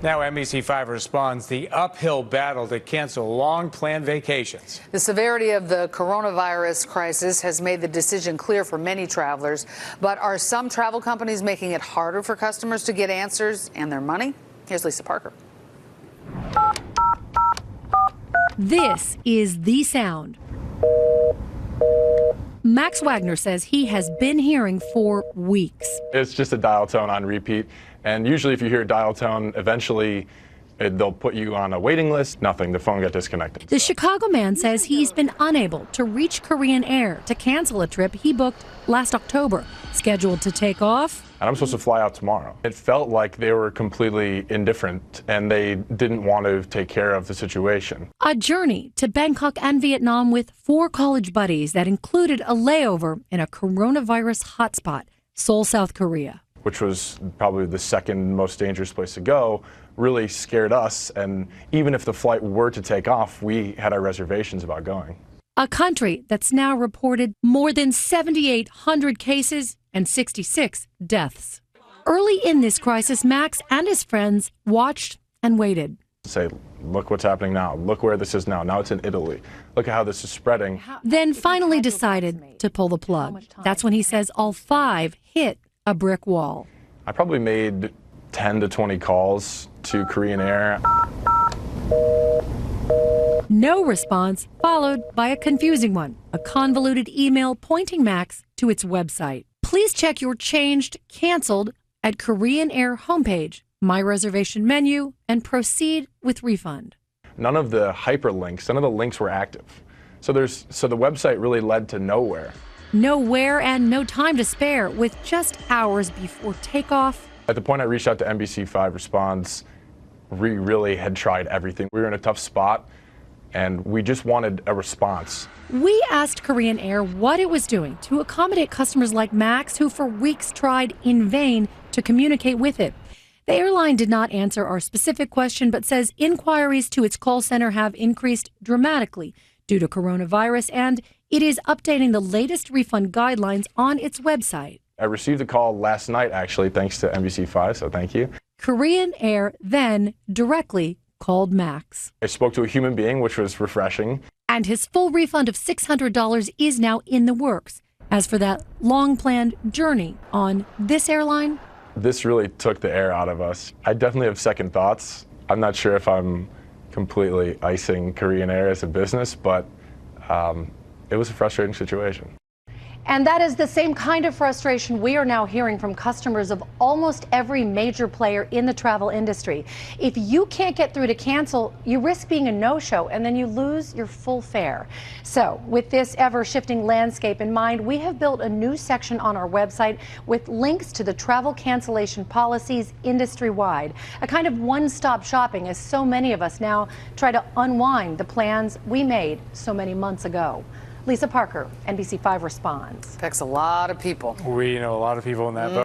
Now NBC5 responds the uphill battle to cancel long-planned vacations. The severity of the coronavirus crisis has made the decision clear for many travelers. But are some travel companies making it harder for customers to get answers and their money? Here's Lisa Parker. This is the sound Max Wagner says he has been hearing for weeks. It's just a dial tone on repeat. And usually if you hear a dial tone, eventually they'll put you on a waiting list. Nothing, the phone got disconnected. The Chicago man says he's been unable to reach Korean Air to cancel a trip he booked last October, scheduled to take off. And I'm supposed to fly out tomorrow. It felt like they were completely indifferent and they didn't want to take care of the situation. A journey to Bangkok and Vietnam with 4 college buddies that included a layover in a coronavirus hotspot, Seoul, South Korea. Which was probably the second most dangerous place to go, really scared us. And even if the flight were to take off, we had our reservations about going. A country that's now reported more than 7,800 cases and 66 deaths. Early in this crisis, Max and his friends watched and waited. Say, look what's happening now. Look where this is now. Now it's in Italy. Look at how this is spreading. Then finally decided to pull the plug. That's when he says all 5 hit a brick wall. I probably made 10 to 20 calls to Korean Air. No response, followed by a confusing one, a convoluted email pointing Max to its website. Please check your changed, canceled at Korean Air homepage, my reservation menu, and proceed with refund. None of the hyperlinks, none of the links were active. So the website really led to nowhere. Nowhere and no time to spare, with just hours before takeoff. At the point I reached out to NBC5 Responds, we really had tried everything. We were in a tough spot, and we just wanted a response. We asked Korean Air what it was doing to accommodate customers like Max, who for weeks tried in vain to communicate with it. The airline did not answer our specific question, but says inquiries to its call center have increased dramatically due to coronavirus, and it is updating the latest refund guidelines on its website. I received a call last night, actually, thanks to NBC5, so thank you. Korean Air then directly called Max. I spoke to a human being, which was refreshing. And his full refund of $600 is now in the works. As for that long-planned journey on this airline, this really took the air out of us. I definitely have second thoughts. I'm not sure if I'm completely icing Korean Air as a business, but it was a frustrating situation. And that is the same kind of frustration we are now hearing from customers of almost every major player in the travel industry. If you can't get through to cancel, you risk being a no-show, and then you lose your full fare. So with this ever-shifting landscape in mind, we have built a new section on our website with links to the travel cancellation policies industry-wide, a kind of one-stop shopping as so many of us now try to unwind the plans we made so many months ago. Lisa Parker, NBC5 Responds. Affects a lot of people. We know a lot of people in that boat.